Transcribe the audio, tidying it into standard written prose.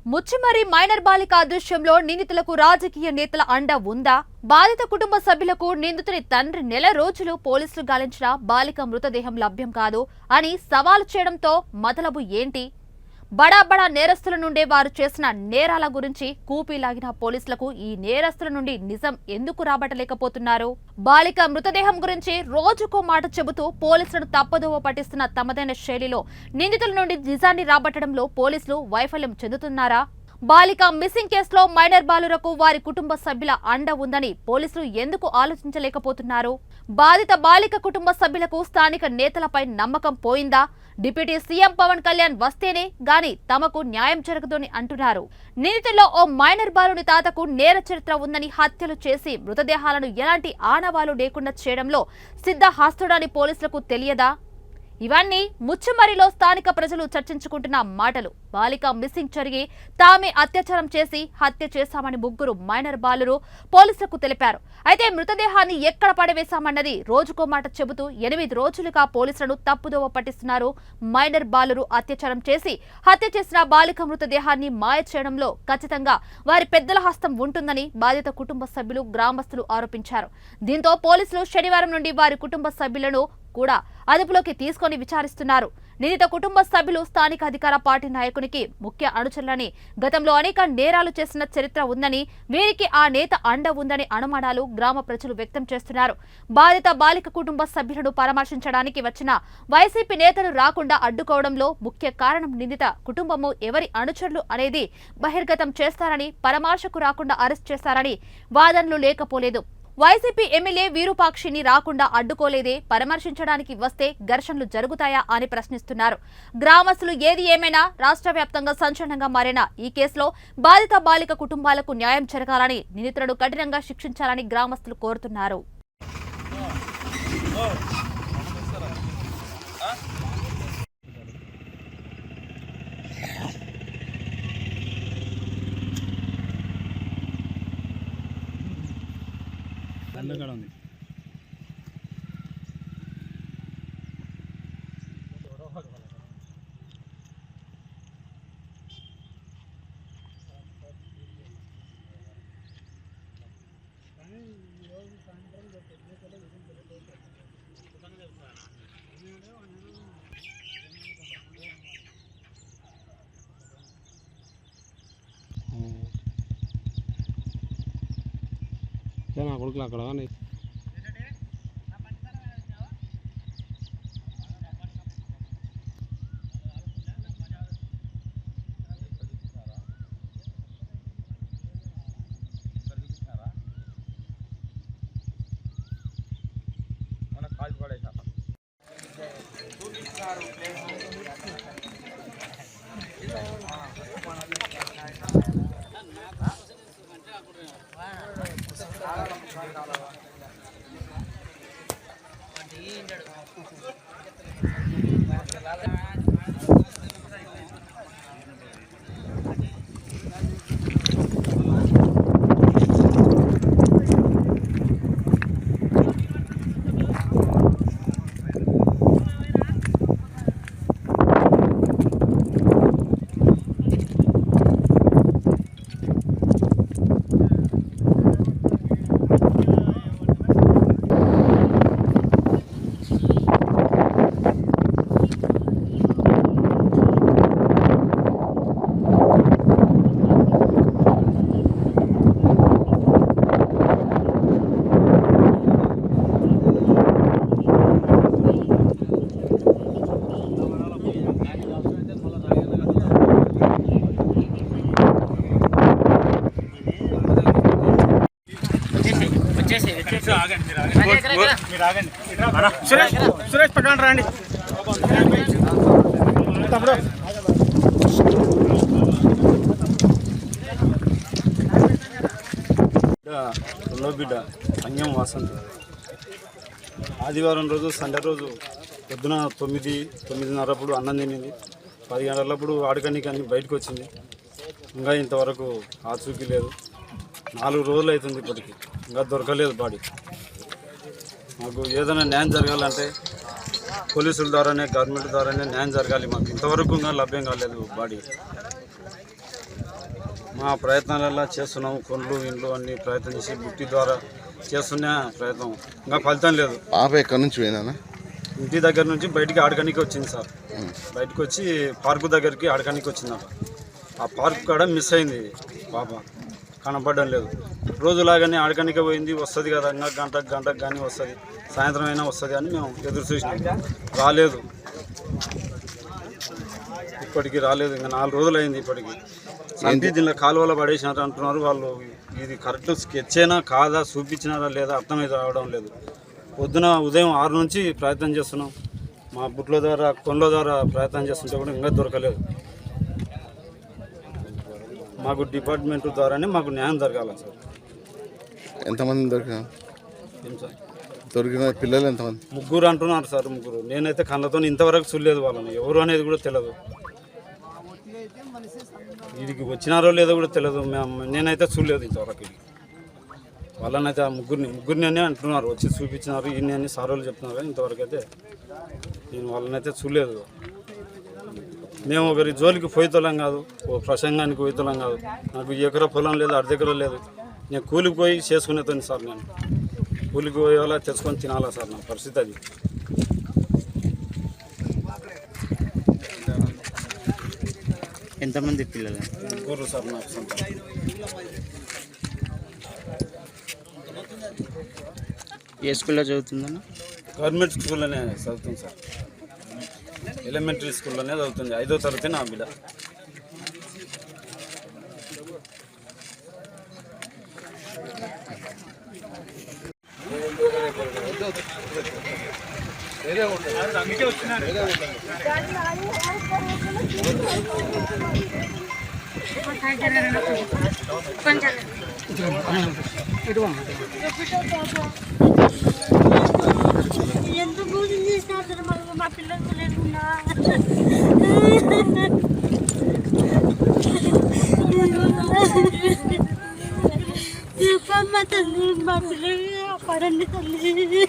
Muchchimarri minor బాలిక అదృశ్యంలో నిందితులకు రాజకీయ నేతల అండ ఉందా? బాధిత కుటుంబ సభ్యులకు నిందితుని తండ్రి నెల రోజులు పోలీసులు గాలించిన బాలిక మృతదేహం లభ్యం కాదు అని సవాలు చేయడంతో మొదలబు ఏంటి? బడా నేరస్తుల నుండే వారు చేసిన నేరాల గురించి కూపీలాగిన పోలీసులకు ఈ నేరస్తుల నుండి నిజం ఎందుకు రాబట్టలేకపోతున్నారు? బాలిక మృతదేహం గురించి రోజుకో మాట చెబుతూ పోలీసులను తప్పదోవ పట్టిస్తున్న తమదైన శైలిలో నిందితుల నుండి నిజాన్ని రాబట్టడంలో పోలీసులు వైఫల్యం చెందుతున్నారా? బాలిక మిస్సింగ్ కేసులో మైనర్ బాలురకు వారి కుటుంబ సభ్యుల అండ ఉందని పోలీసులు ఎందుకు ఆలోచించలేకపోతున్నారు? బాధిత బాలిక కుటుంబ సభ్యులకు స్థానిక నేతలపై నమ్మకం పోయిందా? డిప్యూటీ సీఎం పవన్ కళ్యాణ్ వస్తేనే గాని తమకు న్యాయం జరగదని అంటున్నారు. నిందితుల్లో ఓ మైనర్ బాలుని తాతకు నేర చరిత్ర ఉందని హత్యలు చేసి మృతదేహాలను ఎలాంటి ఆనవాలు లేకుండా చేయడంలో సిద్ధహస్తుడని పోలీసులకు తెలియదా? ఇవన్నీ ముచ్చుమరిలో స్థానిక ప్రజలు చర్చించుకుంటున్న మాటలు. బాలిక మిస్సింగ్ జరిగి తామే అత్యాచారం చేసి హత్య చేశామని ముగ్గురు మైనర్ బాలురు పోలీసులకు తెలిపారు. అయితే మృతదేహాన్ని ఎక్కడ పడవేశామన్నది రోజుకో మాట చెబుతూ 8 రోజులుగా పోలీసులను తప్పుదోవ పట్టిస్తున్నారు. మైనర్ బాలురు అత్యాచారం చేసి హత్య చేసిన బాలిక మృతదేహాన్ని మాయ చేయడంలో ఖచ్చితంగా వారి పెద్దల హస్తం ఉంటుందని బాధిత కుటుంబ సభ్యులు గ్రామస్తులు ఆరోపించారు. దీంతో పోలీసులు శనివారం నుండి వారి కుటుంబ సభ్యులను కూడా అదుపులోకి తీసుకొని విచారిస్తున్నారు. నిందిత కుటుంబ సభ్యులు స్థానిక అధికార పార్టీ నాయకునికి ముఖ్య అనుచరులని, గతంలో అనేక నేరాలు చేసిన చరిత్ర ఉందని, వీరికి ఆ నేత అండ ఉందని అనుమానాలు గ్రామ ప్రజలు వ్యక్తం చేస్తున్నారు. బాధిత బాలిక కుటుంబ సభ్యులను పరామర్శించడానికి వచ్చిన వైసీపీ నేతలు రాకుండా అడ్డుకోవడంలో ముఖ్య కారణం నిందిత కుటుంబము ఎవరి అనుచరులు అనేది బహిర్గతం చేస్తారని, పరామర్శకు రాకుండా అరెస్ట్ చేస్తారని వాదనలు లేకపోలేదు. వైసీపీ ఎమ్మెల్యే వీరూపాక్షిని రాకుండా అడ్డుకోలేదే, పరామర్శించడానికి వస్తే ఘర్షణలు జరుగుతాయా అని ప్రశ్నిస్తున్నారు గ్రామస్తులు. ఏది ఏమైనా రాష్ట్ర వ్యాప్తంగా సంచలనంగా మారిన ఈ కేసులో బాధిత బాలిక కుటుంబాలకు న్యాయం జరగాలని, నిందితులను కఠినంగా శిక్షించాలని గ్రామస్తులు కోరుతున్నారు. ఉంది నా కొడుకులు అక్కడ సురేష్ పక్కన రండి తమ్ముడు. రెండో బిడ్డ సంగం వాసంతి ఆదివారం రోజు సండే రోజు పొద్దున 9:30 అన్నం తినింది. 10 గంటలప్పుడు ఆడుకని బయటకు వచ్చింది. ఇంకా ఇంతవరకు ఆచూకీ లేదు. 4 రోజులు అవుతుంది ఇప్పటికి, ఇంకా దొరకలేదు బాడీ. మాకు ఏదైనా న్యాయం జరగాలంటే పోలీసుల ద్వారానే, గవర్నమెంట్ ద్వారానే న్యాయం జరగాలి. మాకు ఇంతవరకు ఇంకా లభ్యం కాలేదు బాడీ. మా ప్రయత్నాలలో చేస్తున్నాము. కొండ్లు ఇండ్లు అన్ని ప్రయత్నం చేసి బుట్టి ద్వారా చేస్తున్న ప్రయత్నం ఇంకా ఫలితం లేదు. పాప ఎక్కడి నుంచి పోయిందన్న? ఇంటి దగ్గర నుంచి బయటికి ఆడకానికి వచ్చింది సార్. బయటకు వచ్చి పార్కు దగ్గరికి ఆడకానికి వచ్చిందట. ఆ పార్క్ కాడ మిస్ అయింది పాప, కనపడడం లేదు. రోజులాగానే ఆడకానికి పోయింది, వస్తుంది కదా ఇంకా గంటకు కానీ వస్తుంది, సాయంత్రం అయినా వస్తుంది అని మేము ఎదురు చూసినాం. రాలేదు, ఇప్పటికి రాలేదు. ఇంకా 4 రోజులు అయింది. ఇప్పటికి సంటి దీనిలో కాలువలో పడేసినారు అంటున్నారు వాళ్ళు. ఇది కరెక్ట్ స్కెచ్ అయినా కాదా, చూపించినారా లేదా అర్థమైతే రావడం లేదు. పొద్దున ఉదయం 6 నుంచి ప్రయత్నం చేస్తున్నాం. మా బుట్ల ద్వారా కొండ్ల ద్వారా ప్రయత్నం చేస్తుంటే కూడా ఇంకా దొరకలేదు. మాకు డిపార్ట్మెంట్ ద్వారానే మాకు న్యాయం జరగాలి సార్. ఎంతమంది ఏం సార్ దొరికిన పిల్లలు ఎంతమంది? 3 అంటున్నారు సార్. 3. నేనైతే కళ్ళతో ఇంతవరకు చూడలేదు వాళ్ళని, ఎవరు అనేది కూడా తెలియదు. వీడికి వచ్చినారో లేదో కూడా తెలియదు. నేనైతే చూడలేదు ఇంతవరకు. వాళ్ళనైతే ఆ ముగ్గురిని అని అంటున్నారు, వచ్చి చూపించినారు ఇన్ని అని సారోళ్ళు చెప్తున్నారు. కానీ ఇంతవరకు అయితే నేను వాళ్ళనైతే చూడలేదు. మేము ఒకరి జోలికి పోయితోలం కాదు, ఓ ప్రసంగానికి పోయితోలం కాదు. నాకు ఎకరా పొలం లేదు, అర్ధ ఎకరా లేదు. నేను కూలికి పోయి చేసుకునేదాన్ని సార్. నేను కూలికి పోయేలా తెచ్చుకొని తినాలా సార్, నా పరిస్థితి అది. ఎంతమంది పిల్లలు? 3 సార్ నాకు సొంత. ఏ స్కూల్లో చదువుతుందన్న? గవర్నమెంట్ స్కూల్లోనే చదువుతుంది సార్. ఎలిమెంటరీ స్కూల్లోనే చదువుతుంది. 5వ తరగతి నా బిడ్డ. ఎంత పూజలు చేసినా మా పిల్లలకు లేకుండా చెప్పమ్మా తల్లి, మా పిల్లలు పడండి తల్లి.